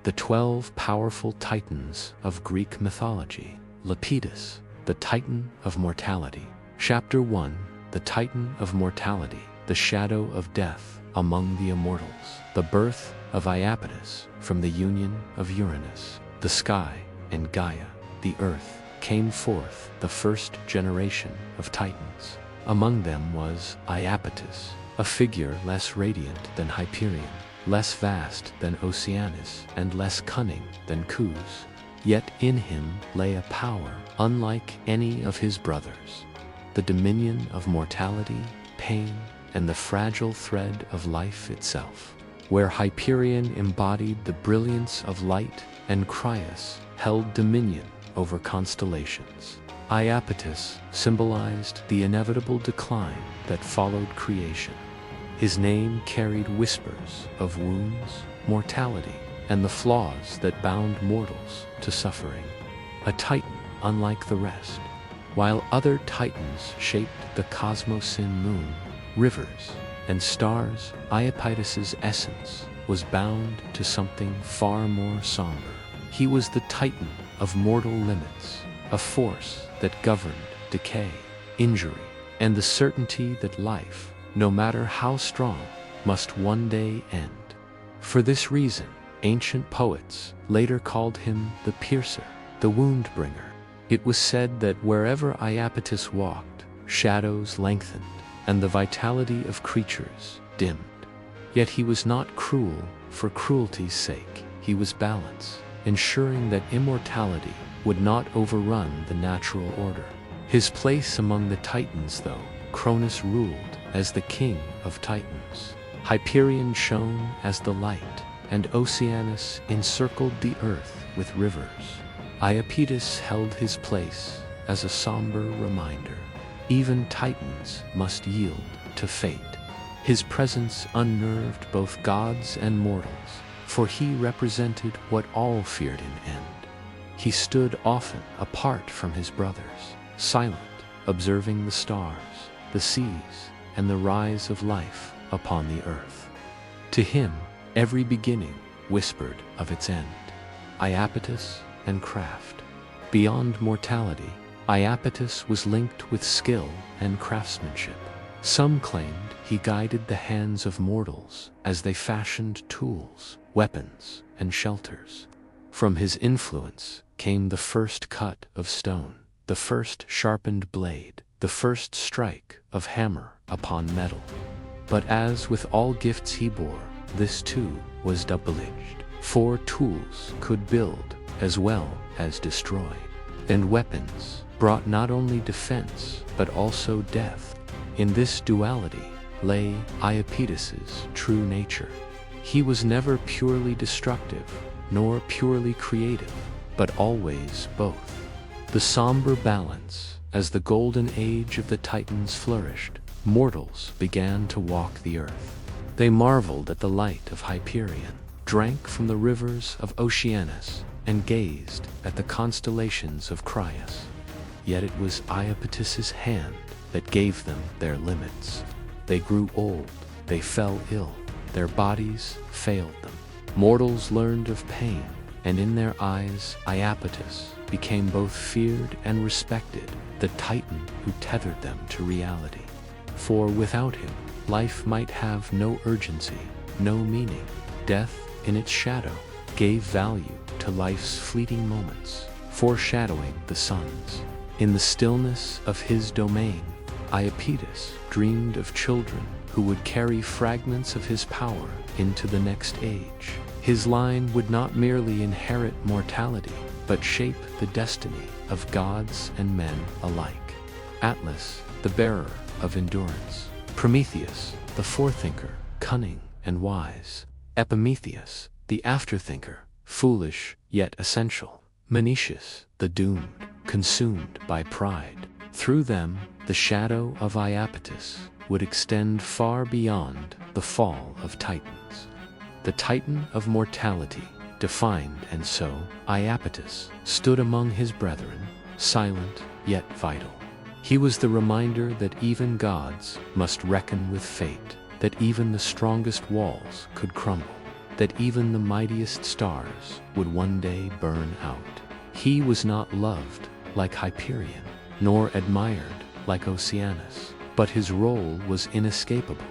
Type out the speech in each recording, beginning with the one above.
the 12 powerful titans of Greek mythology. Lapetus, the Titan of Mortality. Chapter 1. The Titan of Mortality, the shadow of death among the immortals. The birth of Iapetus from the union of Uranus, the sky, and Gaia, the earth, came forth the first generation of titans. Among them was Iapetus, a figure less radiant than Hyperion, less vast than Oceanus, and less cunning than Cous. Yet in him lay a power unlike any of his brothers, the dominion of mortality, pain, and the fragile thread of life itself. Where Hyperion embodied the brilliance of light and Crius held dominion over constellations, Iapetus symbolized the inevitable decline that followed creation. His name carried whispers of wounds, mortality, and the flaws that bound mortals to suffering. A titan unlike the rest. While other titans shaped the cosmos in moon, rivers, and stars, Iapetus's essence was bound to something far more somber. He was the titan of mortal limits, a force that governed decay, injury, and the certainty that life, no matter how strong, must one day end. For this reason, ancient poets later called him the piercer, the wound bringer. It was said that wherever Iapetus walked, shadows lengthened, and the vitality of creatures dimmed. Yet he was not cruel for cruelty's sake. He was balance, ensuring that immortality would not overrun the natural order. His place among the titans, though, Cronus ruled as the king of titans. Hyperion shone as the light, and Oceanus encircled the earth with rivers. Iapetus held his place as a somber reminder. Even titans must yield to fate. His presence unnerved both gods and mortals, for he represented what all feared in end. He stood often apart from his brothers, silent, observing the stars, the seas, and the rise of life upon the earth. To him, every beginning whispered of its end. Iapetus and craft. Beyond mortality, Iapetus was linked with skill and craftsmanship. Some claimed he guided the hands of mortals as they fashioned tools, weapons, and shelters. From his influence came the first cut of stone, the first sharpened blade, the first strike of hammer upon metal. But as with all gifts he bore, this too was double-edged. For tools could build as well as destroy, and weapons brought not only defense but also death. In this duality lay Iapetus's true nature. He was never purely destructive nor purely creative, but always both. The somber balance. As the golden age of the titans flourished, mortals began to walk the earth. They marveled at the light of Hyperion, drank from the rivers of Oceanus, and gazed at the constellations of Crius. Yet it was Iapetus's hand that gave them their limits. They grew old, they fell ill, their bodies failed them. Mortals learned of pain, and in their eyes Iapetus became both feared and respected, the titan who tethered them to reality. For without him, life might have no urgency, no meaning. Death, in its shadow, gave value to life's fleeting moments, foreshadowing the sun's. In the stillness of his domain, Iapetus dreamed of children who would carry fragments of his power into the next age. His line would not merely inherit mortality, but shape the destiny of gods and men alike. Atlas, the bearer of endurance. Prometheus, the forethinker, cunning and wise. Epimetheus, the afterthinker, foolish yet essential. Menoetius, the doomed, consumed by pride. Through them, the shadow of Iapetus would extend far beyond the fall of titans. The Titan of Mortality, defined and so, Iapetus stood among his brethren, silent yet vital. He was the reminder that even gods must reckon with fate, that even the strongest walls could crumble. that even the mightiest stars would one day burn out. He was not loved like Hyperion, nor admired like Oceanus, but his role was inescapable.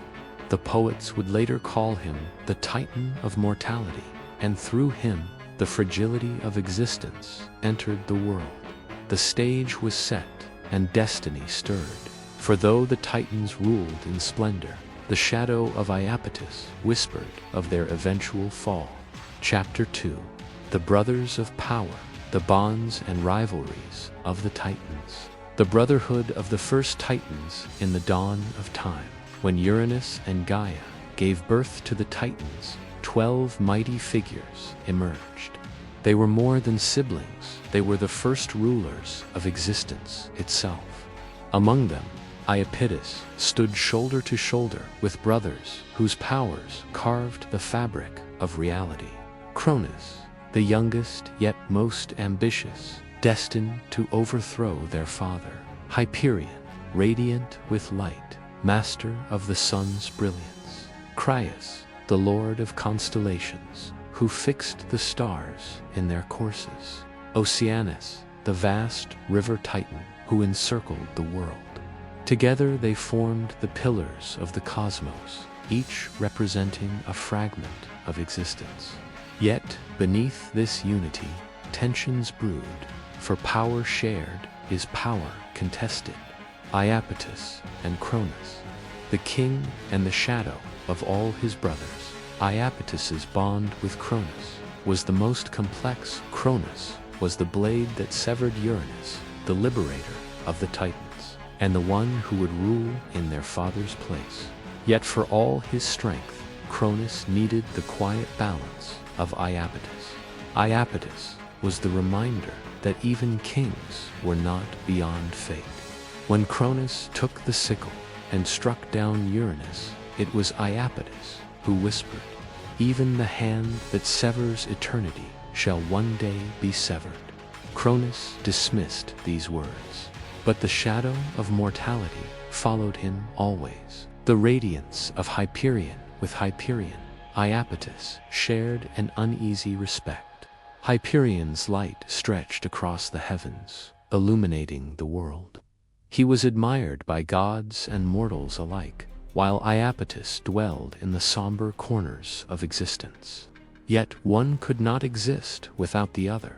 The poets would later call him the Titan of mortality, and through him, the fragility of existence entered the world. The stage was set, and destiny stirred. For though the Titans ruled in splendor, the shadow of Iapetus whispered of their eventual fall. Chapter 2. The Brothers of Power, the Bonds and Rivalries of the Titans. The brotherhood of the first Titans in the dawn of time. When Uranus and Gaia gave birth to the Titans, 12 mighty figures emerged. They were more than siblings, they were the first rulers of existence itself. Among them, Iapetus stood shoulder to shoulder with brothers whose powers carved the fabric of reality. Cronus, the youngest yet most ambitious, destined to overthrow their father. Hyperion, radiant with light, master of the sun's brilliance. Crius, the lord of constellations, who fixed the stars in their courses. Oceanus, the vast river titan who encircled the world. Together they formed the pillars of the cosmos, each representing a fragment of existence. Yet, beneath this unity, tensions brewed, for power shared is power contested. Iapetus and Cronus, the king and the shadow of all his brothers. Iapetus's bond with Cronus was the most complex. Cronus was the blade that severed Uranus, the liberator of the Titans, and the one who would rule in their father's place. Yet for all his strength, Cronus needed the quiet balance of Iapetus. Iapetus was the reminder that even kings were not beyond fate. When Cronus took the sickle and struck down Uranus, it was Iapetus who whispered, "Even the hand that severs eternity shall one day be severed." Cronus dismissed these words, but the shadow of mortality followed him always. The radiance of Hyperion with Hyperion, Iapetus shared an uneasy respect. Hyperion's light stretched across the heavens, illuminating the world. He was admired by gods and mortals alike, while Iapetus dwelled in the somber corners of existence. Yet one could not exist without the other.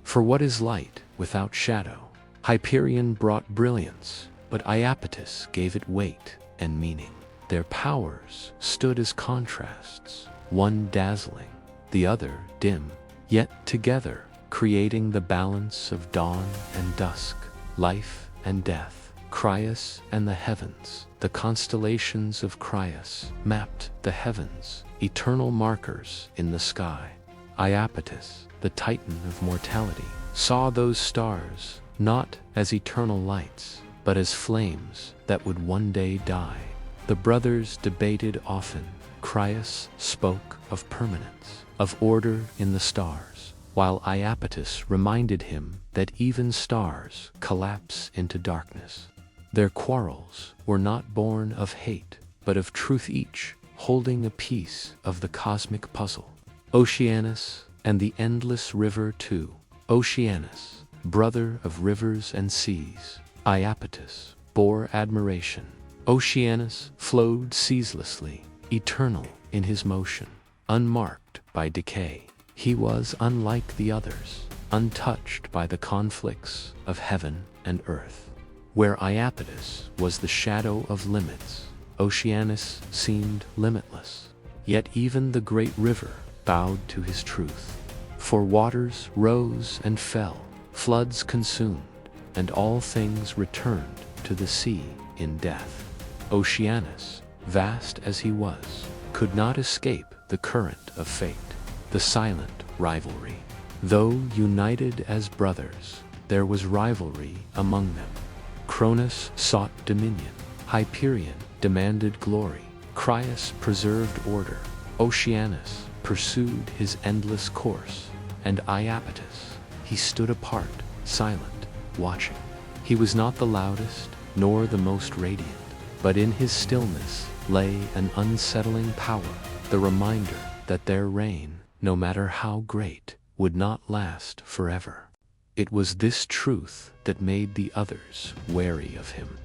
For what is light without shadow? Hyperion brought brilliance, but Iapetus gave it weight and meaning. Their powers stood as contrasts, one dazzling, the other dim, yet together creating the balance of dawn and dusk, life and death. Crius and the heavens. The constellations of Crius mapped the heavens, eternal markers in the sky. Iapetus, the Titan of mortality, saw those stars not as eternal lights, but as flames that would one day die. The brothers debated often. Crius spoke of permanence, of order in the stars, while Iapetus reminded him that even stars collapse into darkness. Their quarrels were not born of hate, but of truth, each holding a piece of the cosmic puzzle. Oceanus and the endless river too. Oceanus, brother of rivers and seas. Iapetus bore admiration. Oceanus flowed ceaselessly, eternal in his motion, unmarked by decay. He was unlike the others, untouched by the conflicts of heaven and earth. Where Iapetus was the shadow of limits, Oceanus seemed limitless. Yet even the great river bowed to his truth. For waters rose and fell, floods consumed, and all things returned to the sea in death. Oceanus, vast as he was, could not escape the current of fate, the silent rivalry. Though united as brothers, there was rivalry among them. Cronus sought dominion. Hyperion demanded glory. Crius preserved order. Oceanus pursued his endless course. And Iapetus, he stood apart, silent, watching. He was not the loudest, nor the most radiant, but in his stillness lay an unsettling power, the reminder that their reign, no matter how great, would not last forever. It was this truth that made the others wary of him.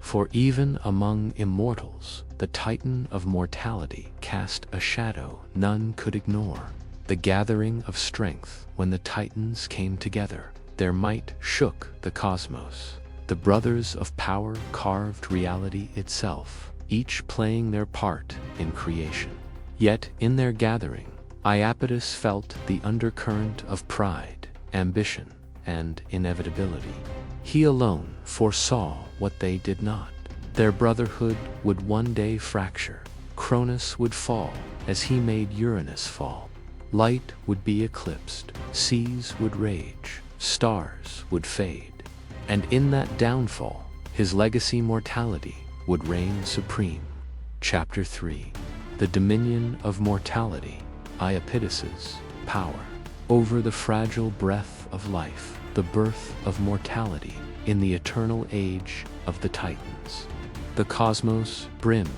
For even among immortals, the Titan of mortality cast a shadow none could ignore. The gathering of strength when the Titans came together, their might shook the cosmos. The brothers of power carved reality itself, each playing their part in creation. Yet in their gathering, Iapetus felt the undercurrent of pride, ambition, and inevitability. He alone foresaw what they did not. Their brotherhood would one day fracture. Cronus would fall as he made Uranus fall. Light would be eclipsed, seas would rage, stars would fade. And in that downfall, his legacy mortality would reign supreme. Chapter 3. The Dominion of Mortality, Iapetus's power. Over the fragile breath of life, the birth of mortality in the eternal age of the Titans. The cosmos brimmed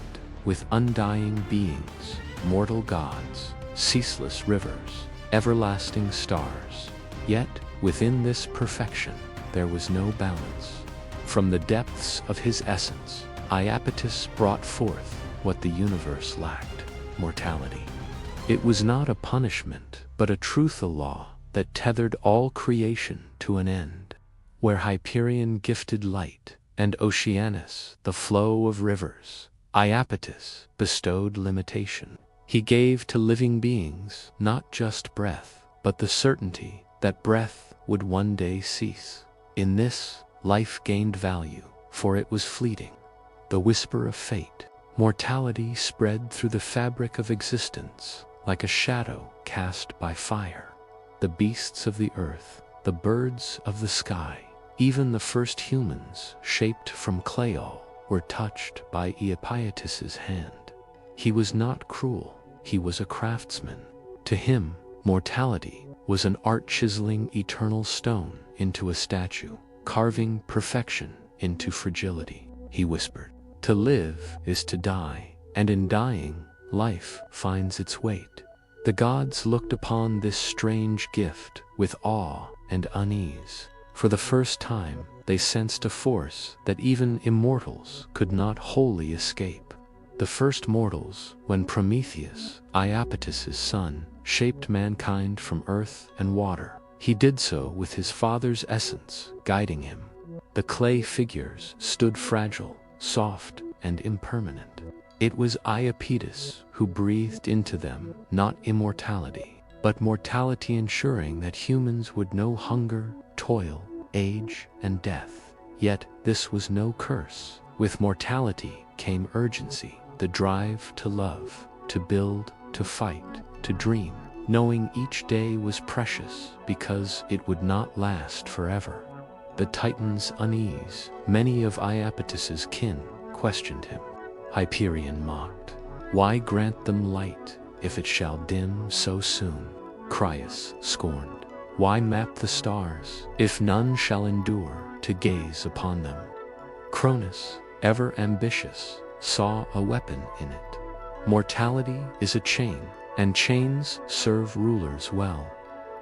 with undying beings, mortal gods, ceaseless rivers, everlasting stars. Yet, within this perfection, there was no balance. From the depths of his essence, Iapetus brought forth what the universe lacked: mortality. It was not a punishment, but a truthful law that tethered all creation to an end. Where Hyperion gifted light, and Oceanus the flow of rivers, Iapetus bestowed limitation. He gave to living beings not just breath, but the certainty that breath would one day cease. In this, life gained value, for it was fleeting. The whisper of fate, mortality spread through the fabric of existence like a shadow cast by fire. The beasts of the earth, the birds of the sky, even the first humans shaped from clay were touched by Iapetus's hand. He was not cruel, he was a craftsman. To him, mortality was an art-chiseling eternal stone into a statue, carving perfection into fragility. He whispered, "To live is to die, and in dying, life finds its weight." The gods looked upon this strange gift with awe and unease. For the first time, they sensed a force that even immortals could not wholly escape. The first mortals, when Prometheus, Iapetus's son, shaped mankind from earth and water, he did so with his father's essence guiding him. The clay figures stood fragile, soft, and impermanent. It was Iapetus who breathed into them not immortality, but mortality, ensuring that humans would know hunger, toil, age, and death. Yet this was no curse. With mortality came urgency, the drive to love, to build, to fight, to dream, knowing each day was precious because it would not last forever. The Titan's unease, many of Iapetus's kin questioned him. Hyperion mocked, "Why grant them light if it shall dim so soon?" Crius scorned, "Why map the stars if none shall endure to gaze upon them?" Cronus, ever ambitious, saw a weapon in it. Mortality is a chain, and chains serve rulers well.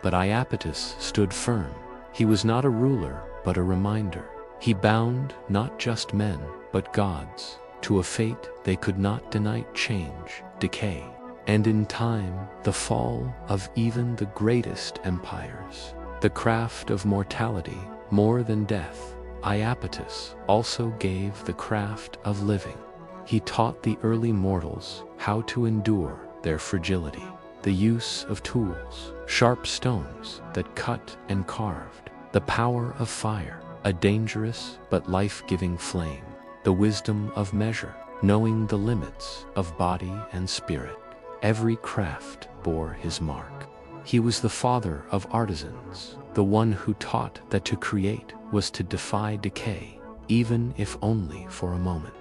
But Iapetus stood firm. He was not a ruler, but a reminder. He bound not just men, but gods, to a fate they could not deny: change, decay, and in time, the fall of even the greatest empires. The craft of mortality, more than death, Iapetus also gave the craft of living. He taught the early mortals how to endure their fragility, the use of tools, sharp stones that cut and carved, the power of fire, a dangerous but life-giving flame, the wisdom of measure, knowing the limits of body and spirit. Every craft bore his mark. He was the father of artisans, the one who taught that to create was to defy decay, even if only for a moment.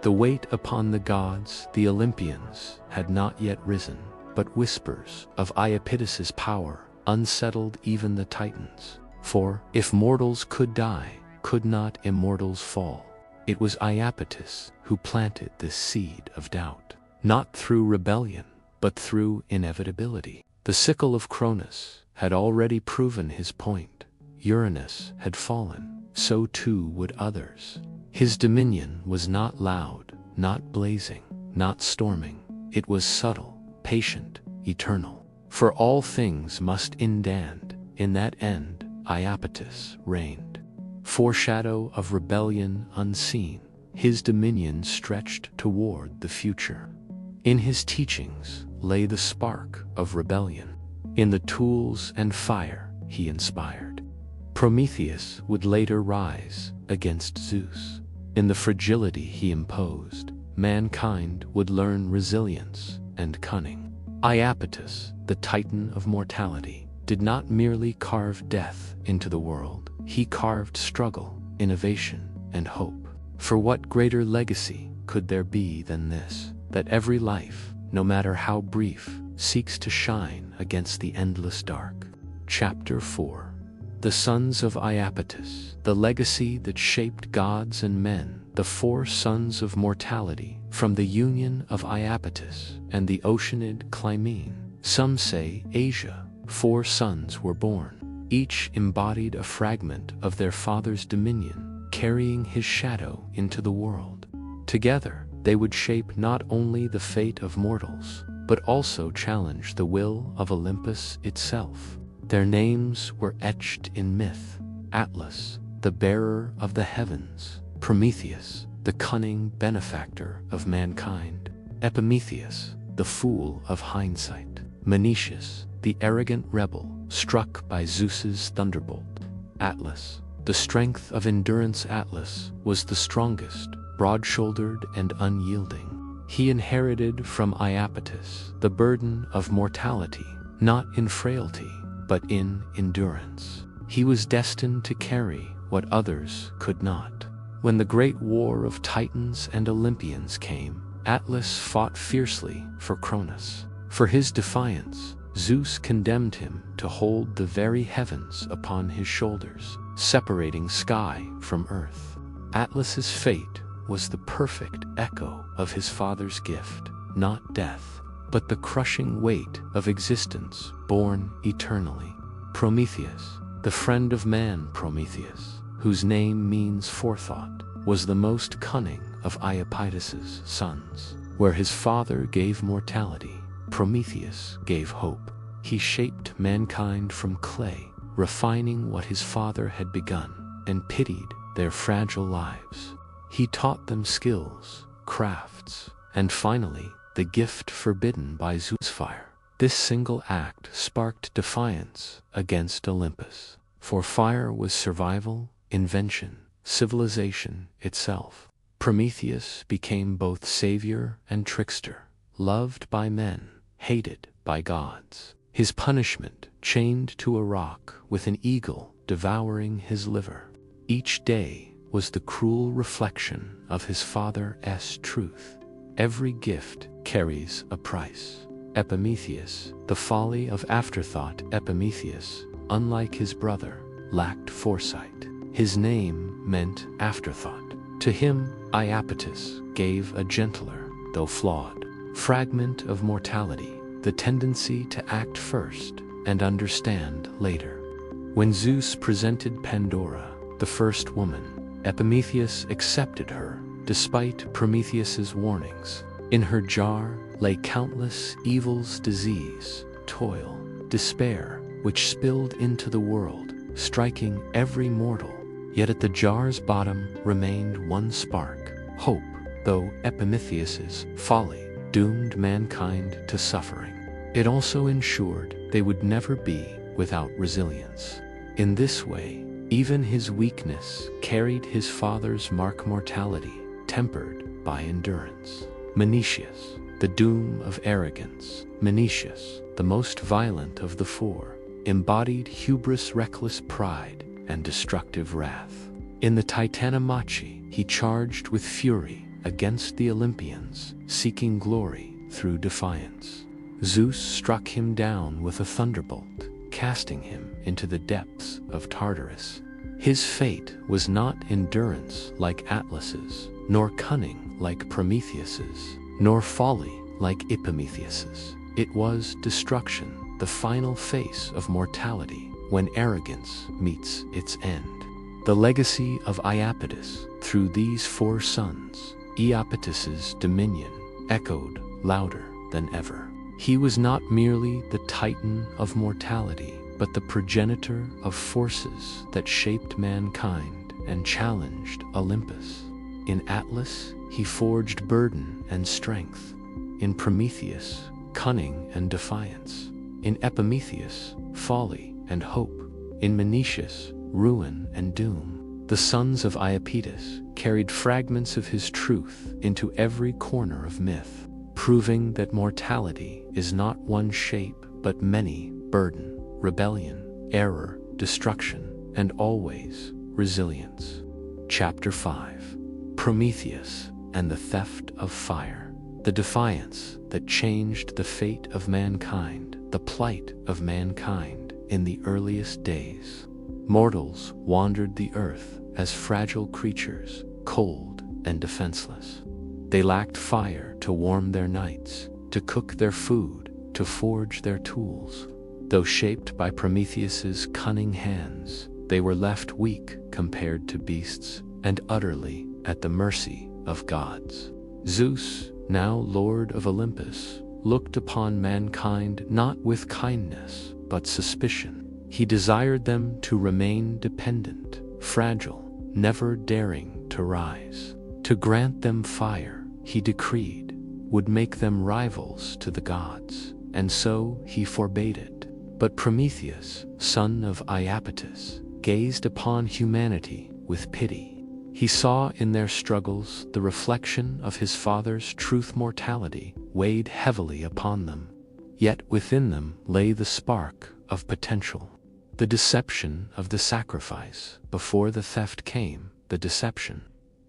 The weight upon the gods, the Olympians, had not yet risen, but whispers of Iapetus's power unsettled even the Titans. For, if mortals could die, could not immortals fall? It was Iapetus who planted this seed of doubt, not through rebellion, but through inevitability. The sickle of Cronus had already proven his point. Uranus had fallen, so too would others. His dominion was not loud, not blazing, not storming. It was subtle, patient, eternal. For all things must end. In that end, Iapetus reigned. Foreshadow of rebellion unseen, his dominion stretched toward the future. In his teachings lay the spark of rebellion. In the tools and fire he inspired. Prometheus would later rise against Zeus. In the fragility he imposed, mankind would learn resilience and cunning. Iapetus, the Titan of mortality, did not merely carve death into the world. He carved struggle, innovation, and hope. For what greater legacy could there be than this? That every life, no matter how brief, seeks to shine against the endless dark. Chapter 4. The Sons of Iapetus, the legacy that shaped gods and men, the 4 sons of mortality, from the union of Iapetus and the Oceanid Clymene. Some say Asia, 4 sons were born. Each embodied a fragment of their father's dominion, carrying his shadow into the world. Together, they would shape not only the fate of mortals, but also challenge the will of Olympus itself. Their names were etched in myth: Atlas, the bearer of the heavens; Prometheus, the cunning benefactor of mankind; Epimetheus, the fool of hindsight; Menoetius, the arrogant rebel struck by Zeus's thunderbolt; Atlas, the strength of endurance. Atlas was the strongest, broad-shouldered and unyielding. He inherited from Iapetus the burden of mortality, not in frailty, but in endurance. He was destined to carry what others could not. When the great war of Titans and Olympians came, Atlas fought fiercely for Cronus. For his defiance, Zeus condemned him to hold the very heavens upon his shoulders, separating sky from earth. Atlas's fate was the perfect echo of his father's gift, not death, but the crushing weight of existence born eternally. Prometheus, the friend of man. Prometheus, whose name means forethought, was the most cunning of Iapetus's sons. Where his father gave mortality, Prometheus gave hope. He shaped mankind from clay, refining what his father had begun, and pitied their fragile lives. He taught them skills, crafts, and finally, the gift forbidden by Zeus: fire. This single act sparked defiance against Olympus, for fire was survival, invention, civilization itself. Prometheus became both savior and trickster, loved by men, hated by gods. His punishment, chained to a rock with an eagle devouring his liver. Each day was the cruel reflection of his father's truth. Every gift carries a price. Epimetheus, the folly of afterthought. Epimetheus, unlike his brother, lacked foresight. His name meant afterthought. To him, Iapetus gave a gentler, though flawed, fragment of mortality, the tendency to act first and understand later. When Zeus presented Pandora, the first woman, Epimetheus accepted her, despite Prometheus's warnings. In her jar lay countless evils: disease, toil, despair, which spilled into the world, striking every mortal. Yet at the jar's bottom remained one spark: hope, though Epimetheus's folly doomed mankind to suffering. It also ensured they would never be without resilience. In this way, even his weakness carried his father's mark: mortality, tempered by endurance. Menoetius, the doom of arrogance. Menoetius, the most violent of the 4, embodied hubris, reckless pride, and destructive wrath. In the Titanomachy, he charged with fury against the Olympians, seeking glory through defiance. Zeus struck him down with a thunderbolt, casting him into the depths of Tartarus. His fate was not endurance like Atlas's, nor cunning like Prometheus's, nor folly like Epimetheus's. It was destruction, the final face of mortality, when arrogance meets its end. The legacy of Iapetus, through these 4 sons, Iapetus's dominion, echoed louder than ever. He was not merely the titan of mortality, but the progenitor of forces that shaped mankind and challenged Olympus. In Atlas, he forged burden and strength. In Prometheus, cunning and defiance. In Epimetheus, folly and hope. In Menoetius, ruin and doom. The sons of Iapetus carried fragments of his truth into every corner of myth, proving that mortality is not one shape but many: burden, rebellion, error, destruction, and always resilience. Chapter 5. Prometheus and the Theft of Fire. The defiance that changed the fate of mankind, the plight of mankind in the earliest days. Mortals wandered the earth as fragile creatures, cold and defenseless. They lacked fire to warm their nights, to cook their food, to forge their tools. Though shaped by Prometheus's cunning hands, they were left weak compared to beasts and utterly at the mercy of gods. Zeus, now Lord of Olympus, looked upon mankind not with kindness but suspicion. He desired them to remain dependent, fragile, never daring to rise. To grant them fire, he decreed, would make them rivals to the gods, and so he forbade it. But Prometheus, son of Iapetus, gazed upon humanity with pity. He saw in their struggles the reflection of his father's truth. Mortality weighed heavily upon them, yet within them lay the spark of potential. The deception of the sacrifice. Before the theft came the deception.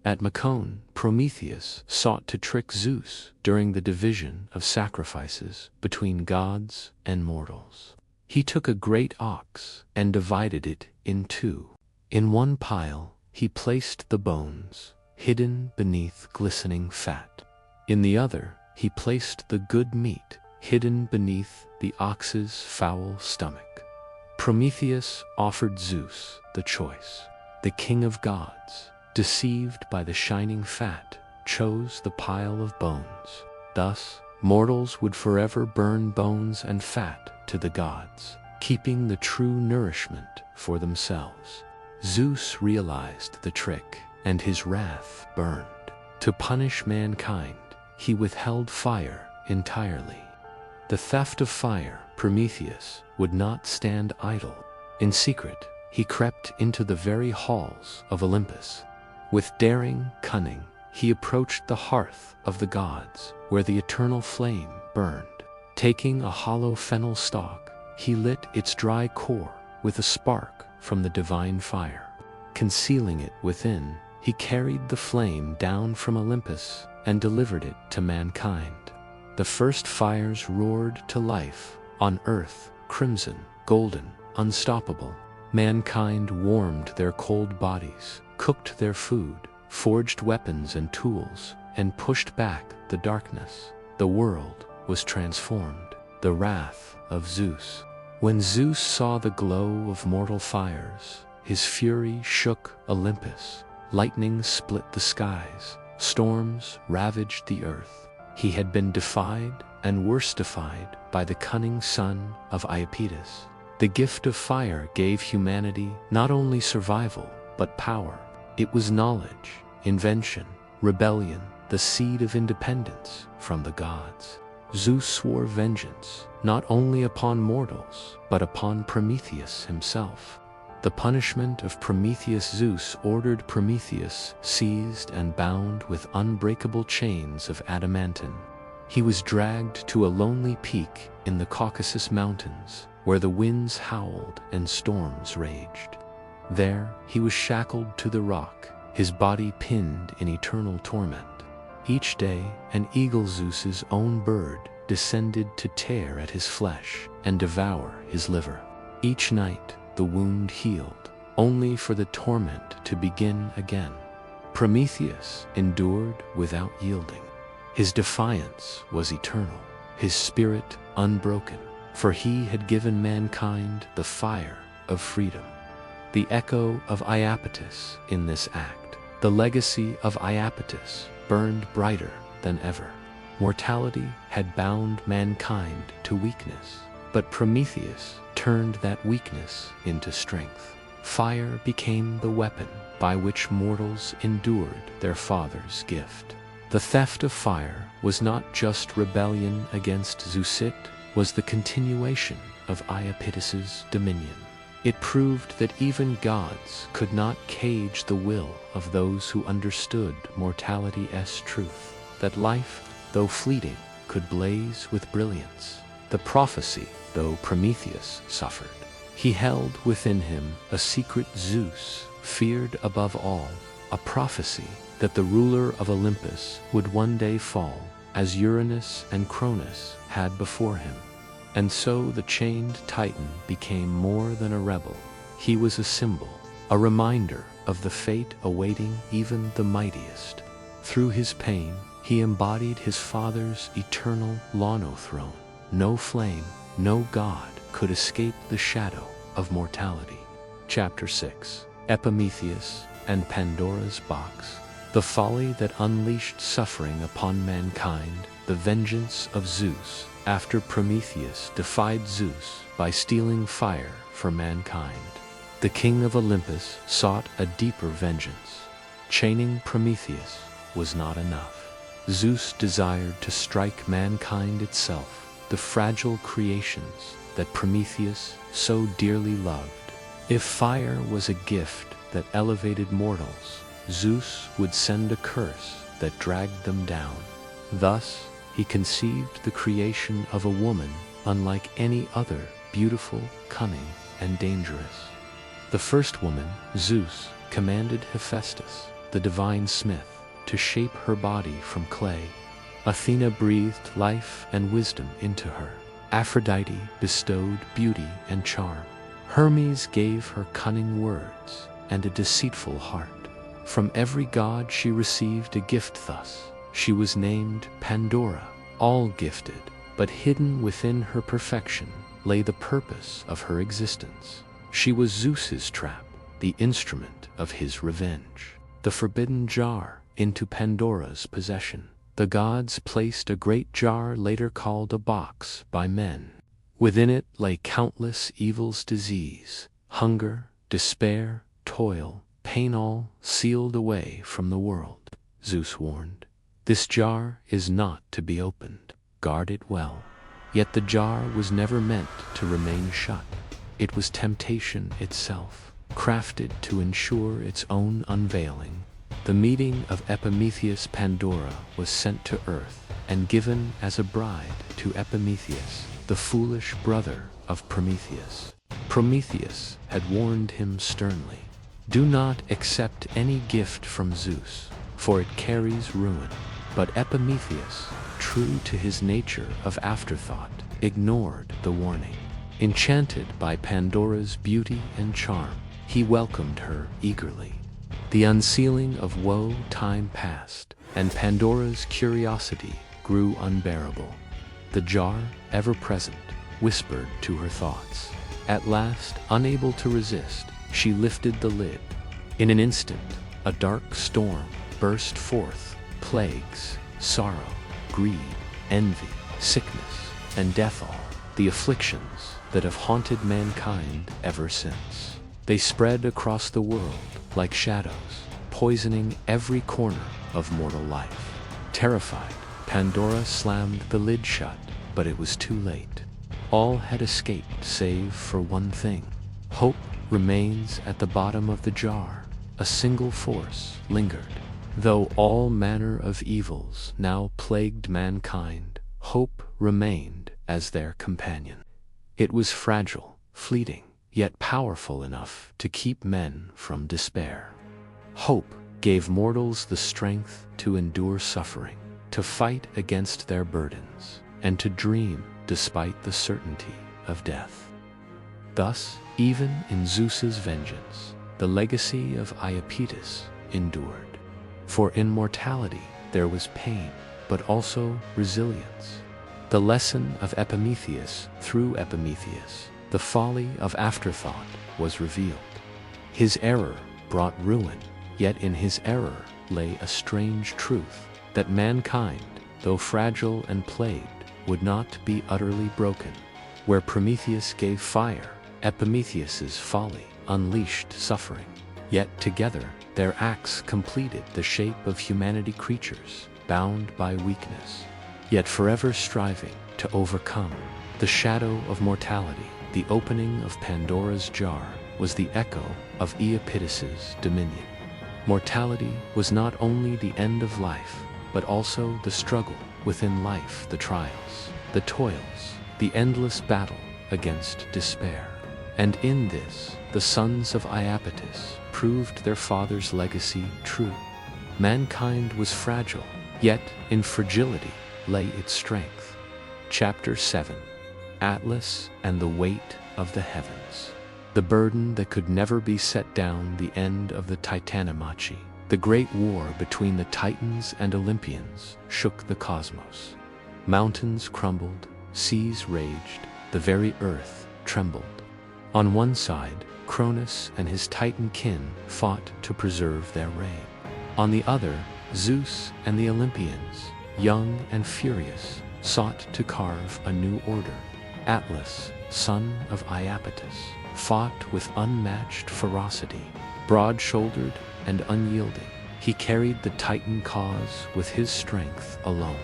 At Macon, Prometheus sought to trick Zeus during the division of sacrifices between gods and mortals. He took a great ox and divided it in 2. In one pile he placed the bones, hidden beneath glistening fat. In the other he placed the good meat, hidden beneath the ox's foul stomach. Prometheus offered Zeus the choice. The king of gods, deceived by the shining fat, chose the pile of bones. Thus, mortals would forever burn bones and fat to the gods, keeping the true nourishment for themselves. Zeus realized the trick, and his wrath burned. To punish mankind, he withheld fire entirely. The theft of fire. Prometheus would not stand idle. In secret, he crept into the very halls of Olympus. With daring cunning, he approached the hearth of the gods, where the eternal flame burned. Taking a hollow fennel stalk, he lit its dry core with a spark from the divine fire. Concealing it within, he carried the flame down from Olympus and delivered it to mankind. The first fires roared to life on earth, crimson, golden, unstoppable. Mankind warmed their cold bodies, cooked their food, forged weapons and tools, and pushed back the darkness. The world was transformed. The wrath of Zeus. When Zeus saw the glow of mortal fires, his fury shook Olympus. Lightning split the skies, storms ravaged the earth. He had been defied and worse defied by the cunning son of Iapetus. The gift of fire gave humanity not only survival, but power. It was knowledge, invention, rebellion, the seed of independence from the gods. Zeus swore vengeance, not only upon mortals, but upon Prometheus himself. The punishment of Prometheus. Zeus ordered Prometheus seized and bound with unbreakable chains of adamantine. He was dragged to a lonely peak in the Caucasus Mountains, where the winds howled and storms raged. There he was shackled to the rock, his body pinned in eternal torment. Each day an eagle, Zeus's own bird, descended to tear at his flesh and devour his liver. Each night the wound healed, only for the torment to begin again. Prometheus endured without yielding. His defiance was eternal. his spirit unbroken, for he had given mankind the fire of freedom. The echo of Iapetus in this act, the legacy of Iapetus, burned brighter than ever. Mortality had bound mankind to weakness, but Prometheus turned that weakness into strength. Fire became the weapon by which mortals endured their father's gift. The theft of fire was not just rebellion against Zeus, it was the continuation of Iapetus's dominion. It proved that even gods could not cage the will of those who understood mortality's truth, that life, though fleeting, could blaze with brilliance. The prophecy, though Prometheus suffered, he held within him a secret Zeus feared above all, a prophecy that the ruler of Olympus would one day fall, as Uranus and Cronus had before him. And so the chained Titan became more than a rebel. He was a symbol, a reminder of the fate awaiting even the mightiest. Through his pain, he embodied his father's eternal throne. No flame, no god could escape the shadow of mortality. Chapter 6. Epimetheus and Pandora's Box. The folly that unleashed suffering upon mankind, the vengeance of Zeus, after Prometheus defied Zeus by stealing fire for mankind. The king of Olympus sought a deeper vengeance. Chaining Prometheus was not enough. Zeus desired to strike mankind itself, the fragile creations that Prometheus so dearly loved. If fire was a gift that elevated mortals, Zeus would send a curse that dragged them down. Thus, he conceived the creation of a woman unlike any other, beautiful, cunning, and dangerous. The first woman, Zeus, commanded Hephaestus, the divine smith, to shape her body from clay. Athena breathed life and wisdom into her. Aphrodite bestowed beauty and charm. Hermes gave her cunning words and a deceitful heart. From every god she received a gift. Thus, she was named Pandora. All gifted, but hidden within her perfection lay the purpose of her existence. She was Zeus's trap, the instrument of his revenge. The forbidden jar into Pandora's possession. The gods placed a great jar, later called a box by men. Within it lay countless evils, disease, hunger, despair, toil, pain, all sealed away from the world. Zeus warned, "This jar is not to be opened. Guard it well." Yet the jar was never meant to remain shut. It was temptation itself, crafted to ensure its own unveiling. The meeting of Epimetheus. Pandora was sent to earth and given as a bride to Epimetheus, the foolish brother of Prometheus. Prometheus had warned him sternly, "Do not accept any gift from Zeus, for it carries ruin." But Epimetheus, true to his nature of afterthought, ignored the warning. Enchanted by Pandora's beauty and charm, he welcomed her eagerly. The unsealing of woe time passed, and Pandora's curiosity grew unbearable. The jar, ever present, whispered to her thoughts. At last, unable to resist, she lifted the lid. In an instant, a dark storm burst forth. Plagues, sorrow, greed, envy, sickness, and death, all the afflictions that have haunted mankind ever since. They spread across the world like shadows, poisoning every corner of mortal life. Terrified, Pandora slammed the lid shut, but it was too late. All had escaped save for one thing. Hope remains at the bottom of the jar. A single force lingered. Though all manner of evils now plagued mankind, hope remained as their companion. It was fragile, fleeting, yet powerful enough to keep men from despair. Hope gave mortals the strength to endure suffering, to fight against their burdens, and to dream despite the certainty of death. Thus, even in Zeus's vengeance, the legacy of Iapetus endured. For in mortality there was pain, but also resilience. The lesson of Epimetheus through Epimetheus, the folly of afterthought, was revealed. His error brought ruin, yet in his error lay a strange truth, that mankind, though fragile and plagued, would not be utterly broken. Where Prometheus gave fire, Epimetheus's folly unleashed suffering. Yet together their acts completed the shape of humanity, creatures bound by weakness, yet forever striving to overcome. The shadow of mortality, the opening of Pandora's jar, was the echo of Iapetus's dominion. Mortality was not only the end of life, but also the struggle within life, the trials, the toils, the endless battle against despair. And in this, the sons of Iapetus proved their father's legacy true. Mankind was fragile, yet in fragility lay its strength. Chapter 7. Atlas and the Weight of the Heavens. The burden that could never be set down, the end of the Titanomachi. The great war between the Titans and Olympians shook the cosmos. Mountains crumbled, seas raged, the very earth trembled. On one side, Cronus and his Titan kin fought to preserve their reign. On the other, Zeus and the Olympians, young and furious, sought to carve a new order. Atlas, son of Iapetus, fought with unmatched ferocity. Broad-shouldered and unyielding, he carried the Titan cause with his strength alone.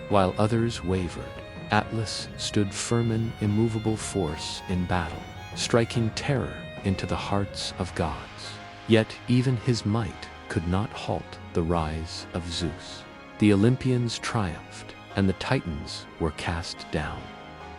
While others wavered, Atlas stood firm, an immovable force in battle, striking terror into the hearts of gods. Yet even his might could not halt the rise of Zeus. The Olympians triumphed, and the Titans were cast down.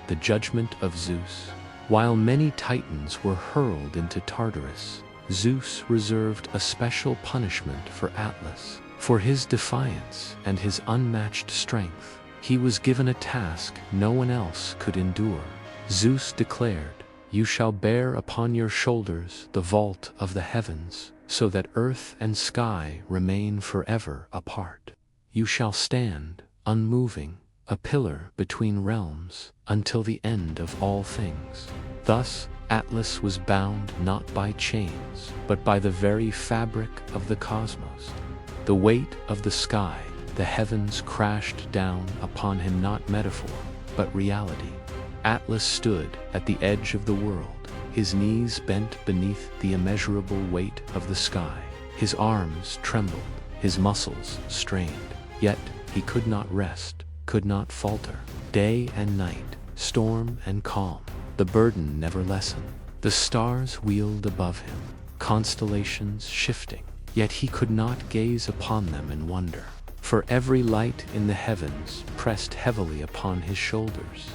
The judgment of Zeus. While many Titans were hurled into Tartarus, Zeus reserved a special punishment for Atlas. For his defiance and his unmatched strength, he was given a task no one else could endure. Zeus declared, "You shall bear upon your shoulders the vault of the heavens, so that earth and sky remain forever apart. You shall stand, unmoving, a pillar between realms, until the end of all things." Thus, Atlas was bound not by chains, but by the very fabric of the cosmos. The weight of the sky, the heavens crashed down upon him, not metaphor, but reality. Atlas stood at the edge of the world, his knees bent beneath the immeasurable weight of the sky. His arms trembled, his muscles strained, yet he could not rest, could not falter. Day and night, storm and calm, the burden never lessened. The stars wheeled above him, constellations shifting, yet he could not gaze upon them in wonder, for every light in the heavens pressed heavily upon his shoulders.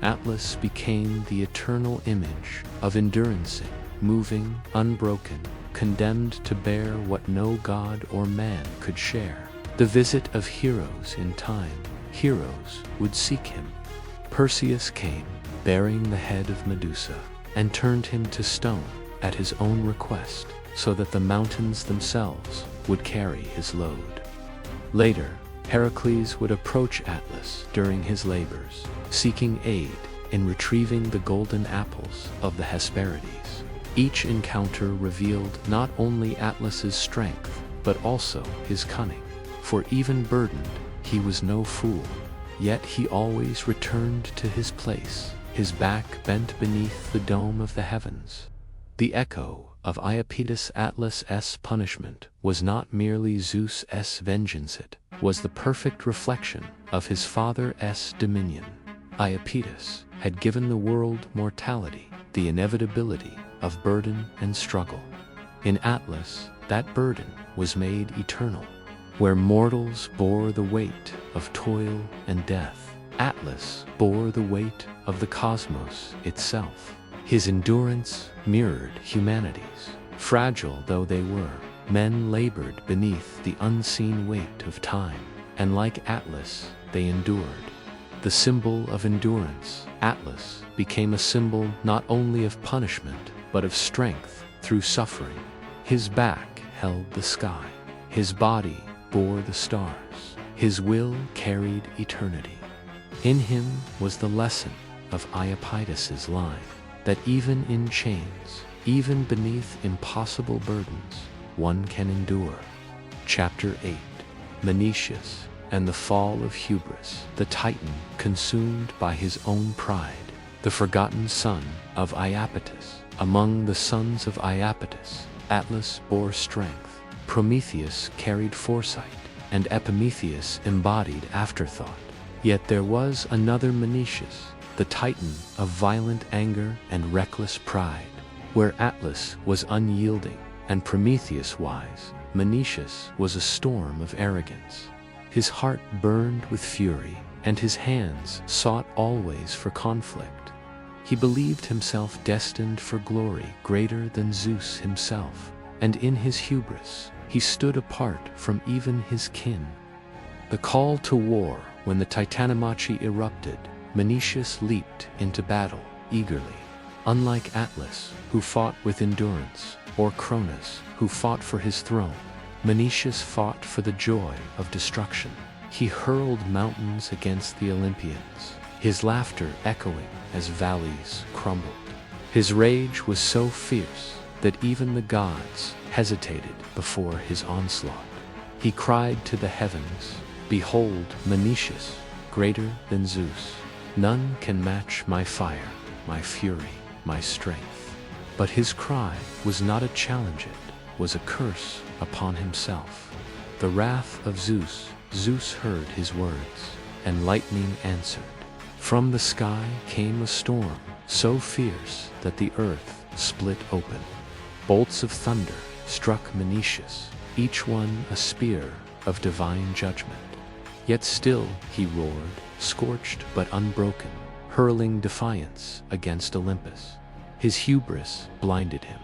Atlas became the eternal image of endurancing, moving, unbroken, condemned to bear what no god or man could share. The visit of heroes in time, heroes would seek him. Perseus came, bearing the head of Medusa, and turned him to stone at his own request, so that the mountains themselves would carry his load. Later, Heracles would approach Atlas during his labors, seeking aid in retrieving the golden apples of the Hesperides. Each encounter revealed not only Atlas's strength, but also his cunning. For even burdened, he was no fool. Yet he always returned to his place, his back bent beneath the dome of the heavens. The echo of Iapetus' Atlas' punishment was not merely Zeus' vengeance, it was the perfect reflection of his father's dominion. Iapetus had given the world mortality, the inevitability of burden and struggle. In Atlas, that burden was made eternal. Where mortals bore the weight of toil and death, Atlas bore the weight of the cosmos itself. His endurance mirrored humanity's. Fragile though they were, men labored beneath the unseen weight of time, and like Atlas, they endured. The symbol of endurance, Atlas became a symbol not only of punishment, but of strength through suffering. His back held the sky, his body bore the stars, his will carried eternity. In him was the lesson of Iapetus's line, that even in chains, even beneath impossible burdens, one can endure. Chapter 8. Menoetius and the fall of hubris, the Titan consumed by his own pride, the forgotten son of Iapetus. Among the sons of Iapetus, Atlas bore strength, Prometheus carried foresight, and Epimetheus embodied afterthought. Yet there was another Menoetius, the Titan of violent anger and reckless pride. Where Atlas was unyielding and Prometheus wise, Menoetius was a storm of arrogance. His heart burned with fury, and his hands sought always for conflict. He believed himself destined for glory greater than Zeus himself, and in his hubris, he stood apart from even his kin. The call to war when the Titanomachy erupted, Menoetius leaped into battle eagerly. Unlike Atlas, who fought with endurance, or Cronus, who fought for his throne, Menoetius fought for the joy of destruction. He hurled mountains against the Olympians, his laughter echoing as valleys crumbled. His rage was so fierce that even the gods hesitated before his onslaught. He cried to the heavens, "Behold, Menoetius, greater than Zeus. None can match my fire, my fury, my strength." But his cry was not a challenge, it was a curse upon himself. The wrath of Zeus heard his words, and lightning answered. From the sky came a storm, so fierce that the earth split open. Bolts of thunder struck Menoetius, each one a spear of divine judgment. Yet still he roared, scorched but unbroken, hurling defiance against Olympus. His hubris blinded him.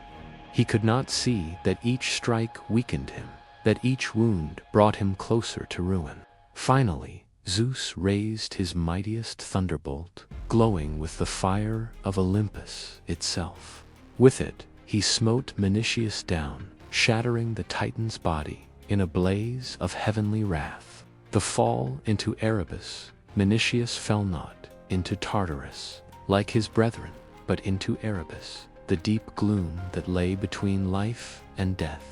He could not see that each strike weakened him, that each wound brought him closer to ruin. Finally, Zeus raised his mightiest thunderbolt, glowing with the fire of Olympus itself. With it, he smote Menoetius down, shattering the Titan's body in a blaze of heavenly wrath. The fall into Erebus, Menoetius fell not into Tartarus, like his brethren, but into Erebus, the deep gloom that lay between life and death.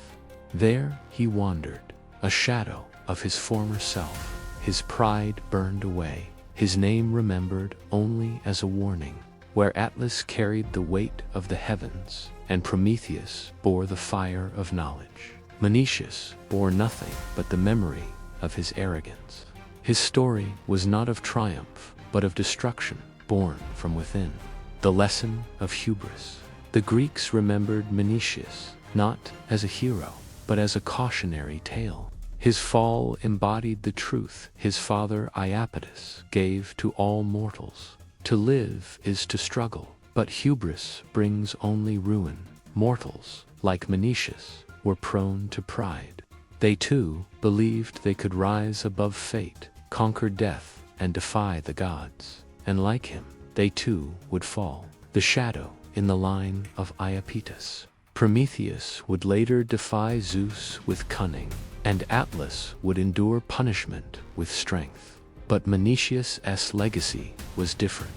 There he wandered, a shadow of his former self. His pride burned away, his name remembered only as a warning. Where Atlas carried the weight of the heavens, and Prometheus bore the fire of knowledge, Menoetius bore nothing but the memory of his arrogance. His story was not of triumph, but of destruction, born from within. The lesson of hubris. The Greeks remembered Menoetius not as a hero, but as a cautionary tale. His fall embodied the truth his father Iapetus gave to all mortals. To live is to struggle, but hubris brings only ruin. Mortals, like Menoetius, were prone to pride. They too believed they could rise above fate, conquer death, and defy the gods. And like him, they too would fall. The shadow in the line of Iapetus. Prometheus would later defy Zeus with cunning, and Atlas would endure punishment with strength. But Menoetius' legacy was different.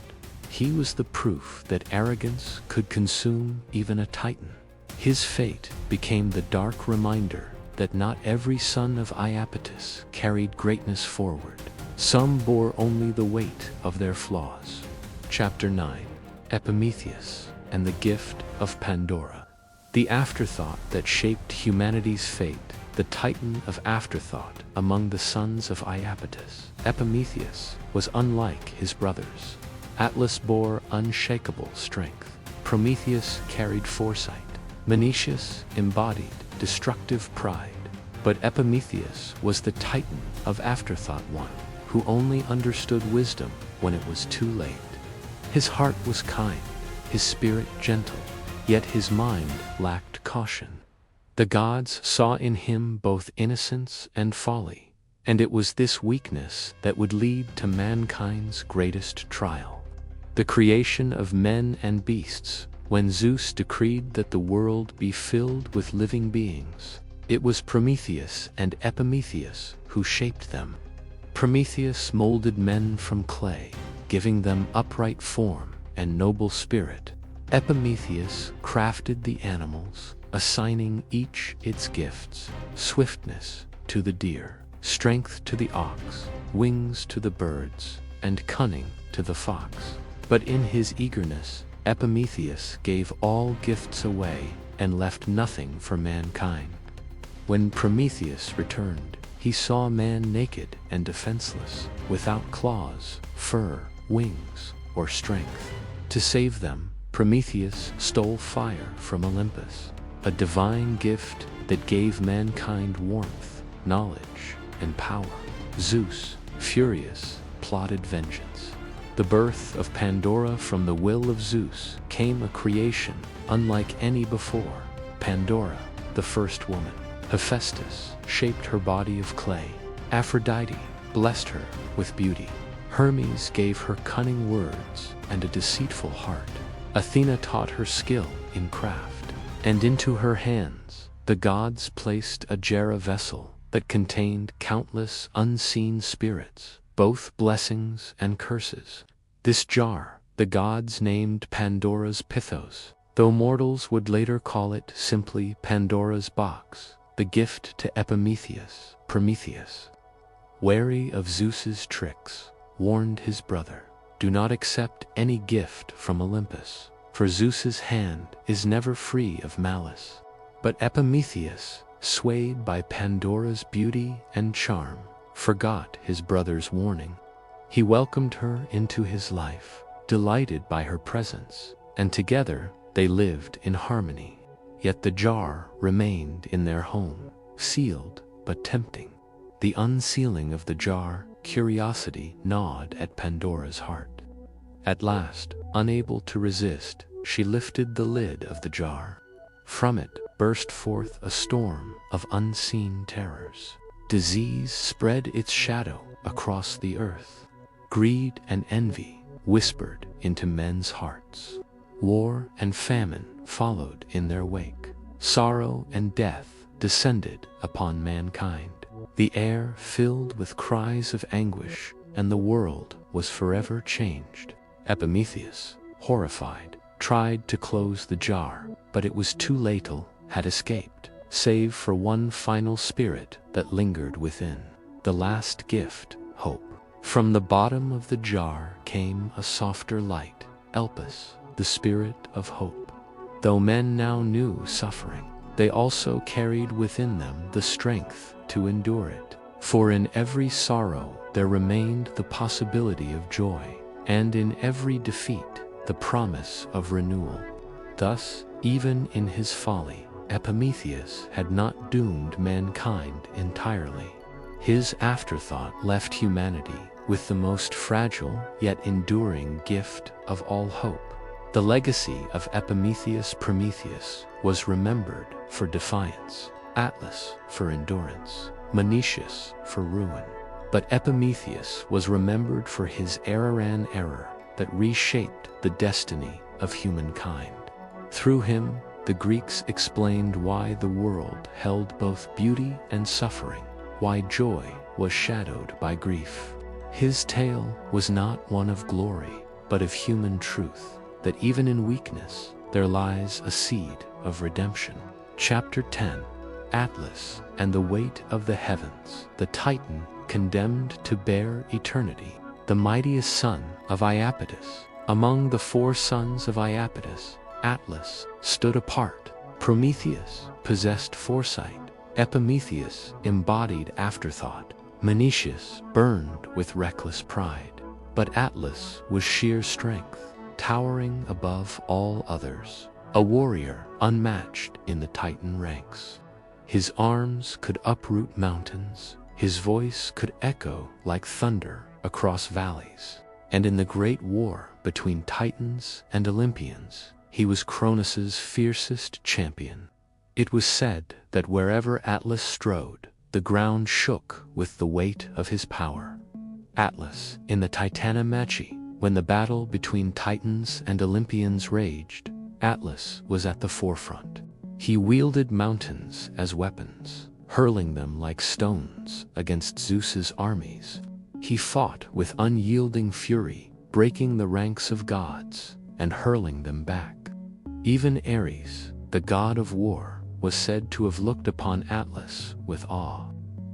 He was the proof that arrogance could consume even a Titan. His fate became the dark reminder that not every son of Iapetus carried greatness forward. Some bore only the weight of their flaws. Chapter 9. Epimetheus and the gift of Pandora. The afterthought that shaped humanity's fate, the Titan of afterthought among the sons of Iapetus. Epimetheus was unlike his brothers. Atlas bore unshakable strength. Prometheus carried foresight. Menoetius embodied destructive pride. But Epimetheus was the Titan of afterthought, one who only understood wisdom when it was too late. His heart was kind, his spirit gentle, yet his mind lacked caution. The gods saw in him both innocence and folly, and it was this weakness that would lead to mankind's greatest trial. The creation of men and beasts, when Zeus decreed that the world be filled with living beings, it was Prometheus and Epimetheus who shaped them. Prometheus molded men from clay, giving them upright form and noble spirit. Epimetheus crafted the animals, assigning each its gifts: swiftness to the deer, strength to the ox, wings to the birds, and cunning to the fox. But in his eagerness, Epimetheus gave all gifts away and left nothing for mankind. When Prometheus returned, he saw man naked and defenseless, without claws, fur, wings, or strength. To save them, Prometheus stole fire from Olympus, a divine gift that gave mankind warmth, knowledge, and power. Zeus, furious, plotted vengeance. The birth of Pandora from the will of Zeus came a creation unlike any before. Pandora, the first woman. Hephaestus shaped her body of clay. Aphrodite blessed her with beauty. Hermes gave her cunning words and a deceitful heart. Athena taught her skill in craft, and into her hands the gods placed a Jera vessel that contained countless unseen spirits, both blessings and curses. This jar the gods named Pandora's Pythos, though mortals would later call it simply Pandora's box, the gift to Epimetheus. Prometheus, wary of Zeus's tricks, warned his brother, "Do not accept any gift from Olympus, for Zeus's hand is never free of malice." But Epimetheus, swayed by Pandora's beauty and charm, forgot his brother's warning. He welcomed her into his life, delighted by her presence, and together they lived in harmony. Yet the jar remained in their home, sealed but tempting. The unsealing of the jar, curiosity gnawed at Pandora's heart. At last, unable to resist, she lifted the lid of the jar. From it burst forth a storm of unseen terrors. Disease spread its shadow across the earth. Greed and envy whispered into men's hearts. War and famine followed in their wake. Sorrow and death descended upon mankind. The air filled with cries of anguish, and the world was forever changed. Epimetheus, horrified, tried to close the jar, but it was too late. Had escaped, save for one final spirit that lingered within. The last gift, hope. From the bottom of the jar came a softer light, Iapetus, the spirit of hope. Though men now knew suffering, they also carried within them the strength to endure it. For in every sorrow there remained the possibility of joy, and in every defeat the promise of renewal. Thus, even in his folly, Epimetheus had not doomed mankind entirely. His afterthought left humanity with the most fragile yet enduring gift of all hope. The legacy of Epimetheus Prometheus was remembered for defiance, Atlas for endurance, Menoetius for ruin. But Epimetheus was remembered for his error that reshaped the destiny of humankind. Through him, the Greeks explained why the world held both beauty and suffering, why joy was shadowed by grief. His tale was not one of glory, but of human truth, that even in weakness there lies a seed of redemption. Chapter 10. Atlas and the weight of the heavens, the Titan condemned to bear eternity, the mightiest son of Iapetus. Among the 4 sons of Iapetus, Atlas stood apart. Prometheus possessed foresight. Epimetheus embodied afterthought. Menoetius burned with reckless pride. But Atlas was sheer strength, towering above all others, a warrior unmatched in the Titan ranks. His arms could uproot mountains, his voice could echo like thunder across valleys, and in the great war between Titans and Olympians, he was Cronus's fiercest champion. It was said that wherever Atlas strode, the ground shook with the weight of his power. Atlas, in the Titanomachi, when the battle between Titans and Olympians raged, Atlas was at the forefront. He wielded mountains as weapons, hurling them like stones against Zeus's armies. He fought with unyielding fury, breaking the ranks of gods and hurling them back. Even Ares, the god of war, was said to have looked upon Atlas with awe,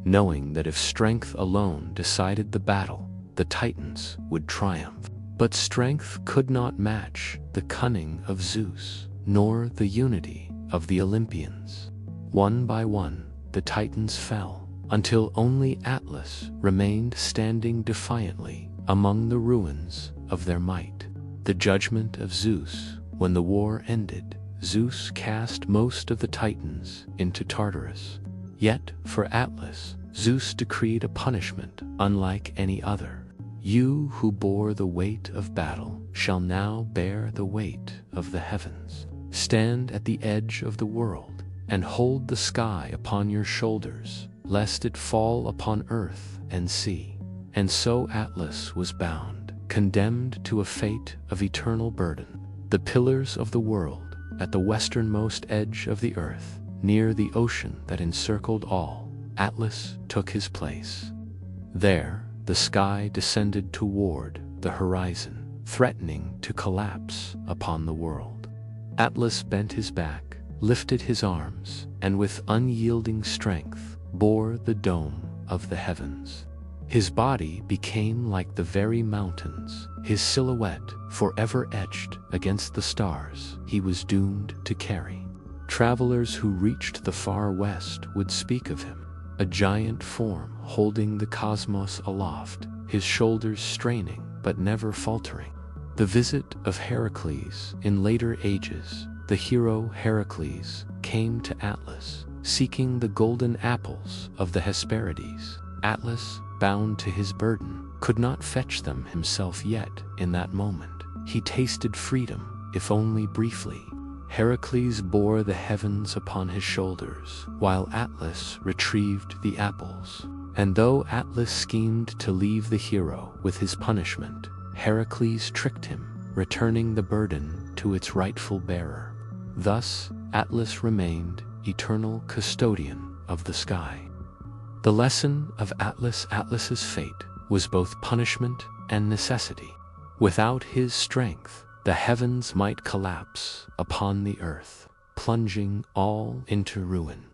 knowing that if strength alone decided the battle, the Titans would triumph. But strength could not match the cunning of Zeus, nor the unity of the Olympians. One by one, the Titans fell, until only Atlas remained standing defiantly among the ruins of their might. The judgment of Zeus. When the war ended, Zeus cast most of the Titans into Tartarus. Yet, for Atlas, Zeus decreed a punishment unlike any other. You who bore the weight of battle shall now bear the weight of the heavens. Stand at the edge of the world and hold the sky upon your shoulders, lest it fall upon earth and sea. And so Atlas was bound, condemned to a fate of eternal burden. The pillars of the world, at the westernmost edge of the earth, near the ocean that encircled all, Atlas took his place. There, the sky descended toward the horizon, threatening to collapse upon the world. Atlas bent his back, lifted his arms, and with unyielding strength bore the dome of the heavens. His body became like the very mountains, his silhouette forever etched against the stars he was doomed to carry. Travelers who reached the far west would speak of him, a giant form holding the cosmos aloft, his shoulders straining but never faltering. The visit of Heracles in later ages, the hero Heracles came to Atlas, seeking the golden apples of the Hesperides. Atlas, bound to his burden, could not fetch them himself yet in that moment. He tasted freedom, if only briefly. Heracles bore the heavens upon his shoulders, while Atlas retrieved the apples. And though Atlas schemed to leave the hero with his punishment, Heracles tricked him, returning the burden to its rightful bearer. Thus, Atlas remained eternal custodian of the sky. The lesson of Atlas's fate was both punishment and necessity. Without his strength, the heavens might collapse upon the earth, plunging all into ruin.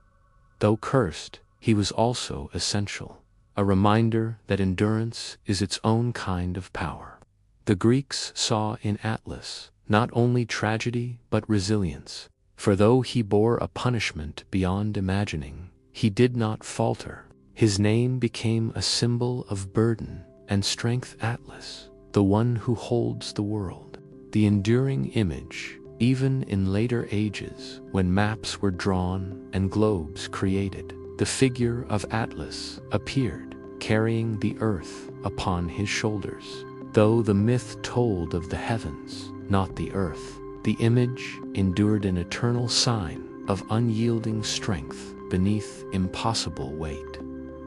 Though cursed, he was also essential, a reminder that endurance is its own kind of power. The Greeks saw in Atlas not only tragedy but resilience, for though he bore a punishment beyond imagining, he did not falter. His name became a symbol of burden and strength. Atlas, the one who holds the world. The enduring image, even in later ages when maps were drawn and globes created, the figure of Atlas appeared, carrying the earth upon his shoulders. Though the myth told of the heavens, not the earth, the image endured an eternal sign of unyielding strength beneath impossible weight.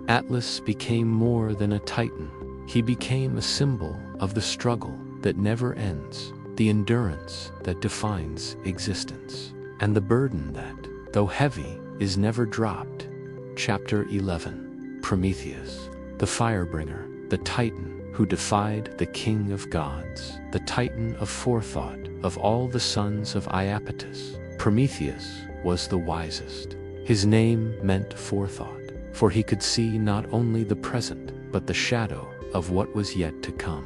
Atlas became more than a titan. He became a symbol of the struggle that never ends, the endurance that defines existence, and the burden that, though heavy, is never dropped. Chapter 11. Prometheus, the firebringer, the titan who defied the king of gods, the titan of forethought of all the sons of Iapetus. Prometheus was the wisest. His name meant forethought, for he could see not only the present, but the shadow of what was yet to come.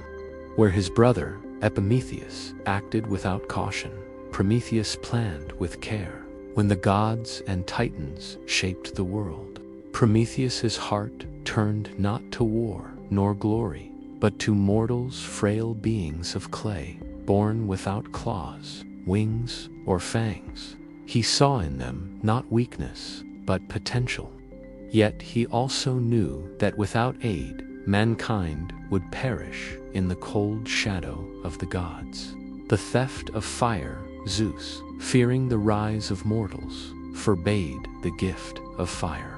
Where his brother, Epimetheus, acted without caution, Prometheus planned with care. When the gods and titans shaped the world, Prometheus's heart turned not to war nor glory, but to mortals, frail beings of clay, born without claws, wings, or fangs. He saw in them not weakness, but potential. Yet he also knew that without aid, mankind would perish in the cold shadow of the gods. The theft of fire, Zeus, fearing the rise of mortals, forbade the gift of fire.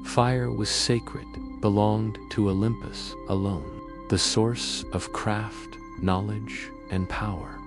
Fire was sacred, belonged to Olympus alone, the source of craft, knowledge, and power.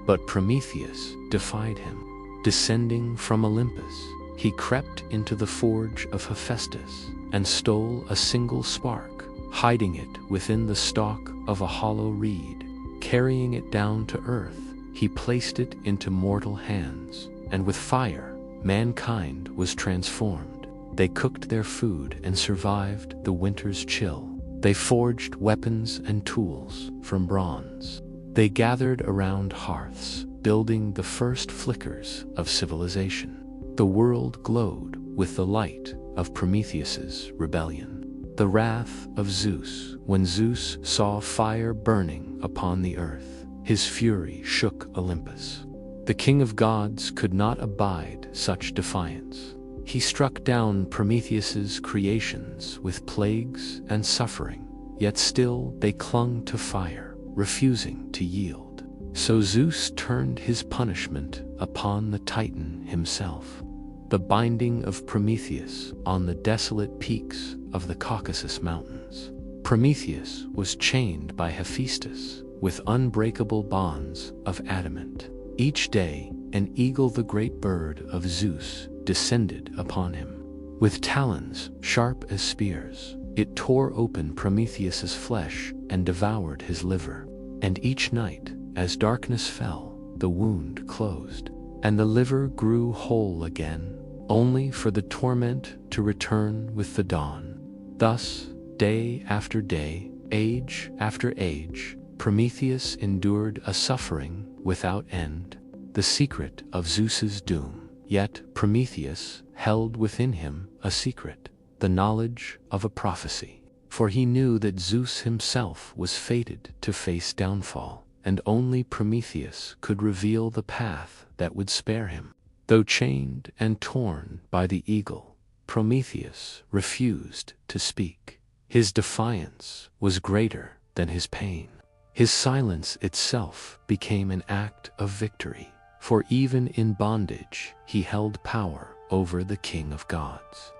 But Prometheus defied him. Descending from Olympus, he crept into the forge of Hephaestus and stole a single spark hiding it within the stalk of a hollow reed. Carrying it down to earth, he placed it into mortal hands, and with fire, mankind was transformed. They cooked their food and survived the winter's chill. They forged weapons and tools from bronze. They gathered around hearths, building the first flickers of civilization. The world glowed with the light of Prometheus's rebellion. The wrath of Zeus. When Zeus saw fire burning upon the earth, his fury shook Olympus. The king of gods could not abide such defiance. He struck down Prometheus's creations with plagues and suffering, yet still they clung to fire, refusing to yield. So Zeus turned his punishment upon the Titan himself. The binding of Prometheus on the desolate peaks of the Caucasus Mountains. Prometheus was chained by Hephaestus with unbreakable bonds of adamant. Each day, an eagle, the great bird of Zeus, descended upon him. With talons sharp as spears, it tore open Prometheus's flesh and devoured his liver. And each night, as darkness fell, the wound closed, and the liver grew whole again, only for the torment to return with the dawn. Thus, day after day, age after age, Prometheus endured a suffering without end, the secret of Zeus's doom. Yet Prometheus held within him a secret, the knowledge of a prophecy. For he knew that Zeus himself was fated to face downfall, and only Prometheus could reveal the path that would spare him. Though chained and torn by the eagle, Prometheus refused to speak. His defiance was greater than his pain. His silence itself became an act of victory, for even in bondage he held power over the king of gods.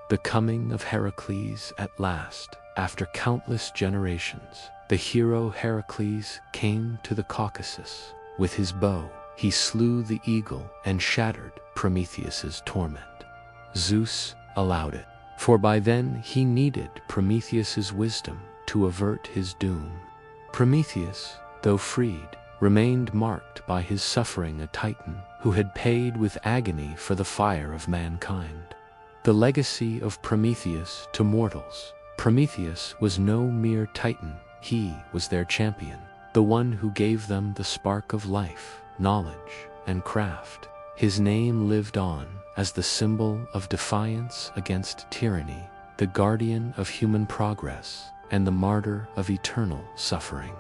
The coming of Heracles at last, after countless generations, the hero Heracles came to the Caucasus. With his bow, he slew the eagle and shattered Prometheus's torment. Zeus allowed it, for by then he needed Prometheus's wisdom to avert his doom. Prometheus, though freed, remained marked by his suffering, a Titan who had paid with agony for the fire of mankind. The legacy of Prometheus to mortals. Prometheus was no mere Titan, he was their champion, the one who gave them the spark of life, knowledge, and craft. His name lived on as the symbol of defiance against tyranny, the guardian of human progress, and the martyr of eternal suffering.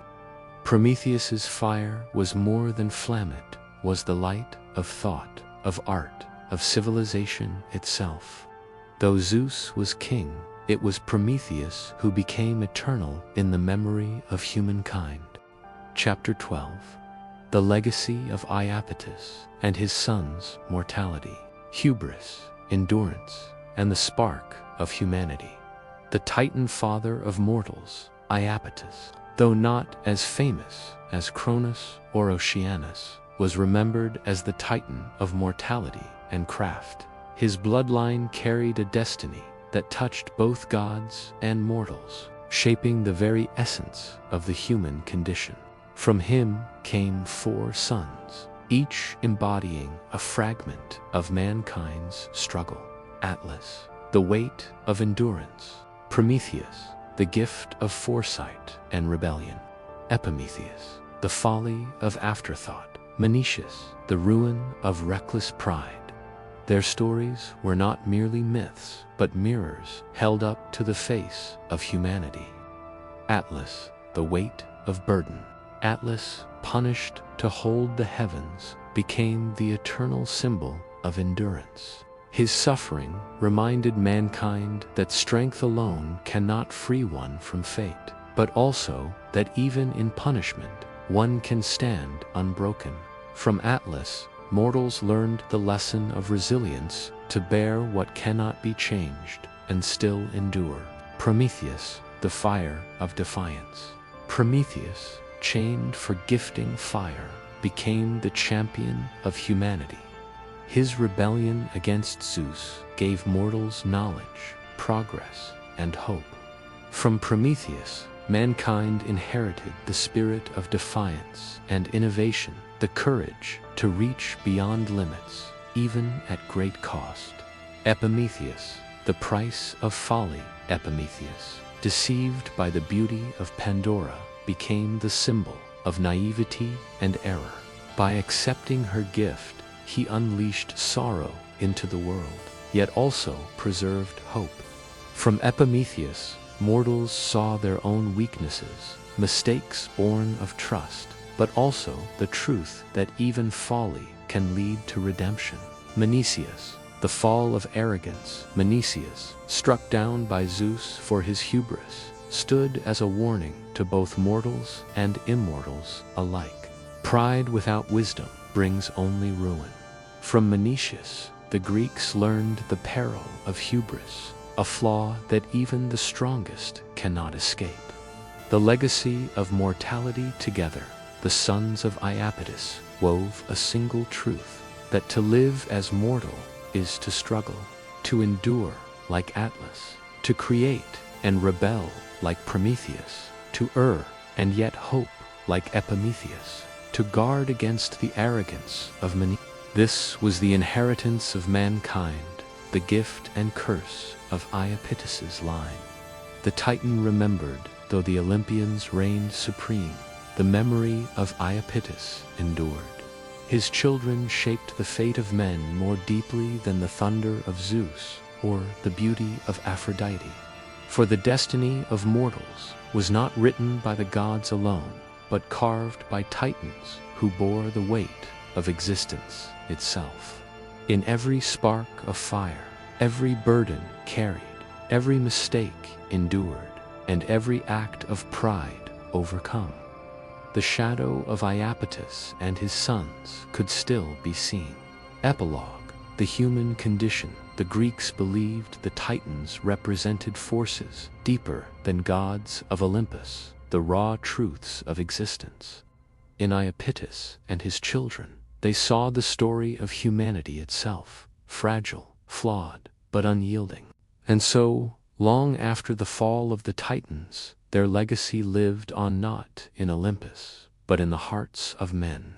Prometheus's fire was more than flame, it was the light of thought, of art, of civilization itself. Though Zeus was king, it was Prometheus who became eternal in the memory of humankind. Chapter 12. The legacy of Iapetus and his sons: mortality, hubris, endurance, and the spark of humanity. The Titan father of mortals, Iapetus, though not as famous as Cronus or Oceanus, was remembered as the Titan of mortality and craft. His bloodline carried a destiny that touched both gods and mortals, shaping the very essence of the human condition. From him came 4 sons, each embodying a fragment of mankind's struggle. Atlas, the weight of endurance; Prometheus, the gift of foresight and rebellion; Epimetheus, the folly of afterthought; Menoetius, the ruin of reckless pride. Their stories were not merely myths, but mirrors held up to the face of humanity. Atlas, the weight of burden. Atlas, punished to hold the heavens, became the eternal symbol of endurance. His suffering reminded mankind that strength alone cannot free one from fate, but also that even in punishment, one can stand unbroken. From Atlas, mortals learned the lesson of resilience, to bear what cannot be changed and still endure. Prometheus, the fire of defiance. Prometheus, chained for gifting fire, became the champion of humanity. His rebellion against Zeus gave mortals knowledge, progress, and hope. From Prometheus, mankind inherited the spirit of defiance and innovation, the courage to reach beyond limits, even at great cost. Epimetheus, the price of folly. Epimetheus, deceived by the beauty of Pandora, became the symbol of naivety and error. By accepting her gift, he unleashed sorrow into the world, yet also preserved hope. From Epimetheus, mortals saw their own weaknesses, mistakes born of trust, but also the truth that even folly can lead to redemption. Menoetius, the fall of arrogance. Menoetius, struck down by Zeus for his hubris, stood as a warning to both mortals and immortals alike. Pride without wisdom brings only ruin. From Menoetius, the Greeks learned the peril of hubris, a flaw that even the strongest cannot escape. The legacy of mortality. Together, the sons of Iapetus wove a single truth, that to live as mortal is to struggle, to endure like Atlas, to create and rebel like Prometheus, to err and yet hope like Epimetheus, to guard against the arrogance of Menoetius. This was the inheritance of mankind, the gift and curse of Iapetus's line. The Titan remembered, though the Olympians reigned supreme, the memory of Iapetus endured. His children shaped the fate of men more deeply than the thunder of Zeus or the beauty of Aphrodite. For the destiny of mortals was not written by the gods alone, but carved by Titans who bore the weight of existence itself. In every spark of fire, every burden carried, every mistake endured, and every act of pride overcome, the shadow of Iapetus and his sons could still be seen. Epilogue: the human condition. The Greeks believed the Titans represented forces deeper than gods of Olympus, the raw truths of existence. In Iapetus and his children, they saw the story of humanity itself, fragile, flawed, but unyielding. And so, long after the fall of the Titans, their legacy lived on not in Olympus, but in the hearts of men.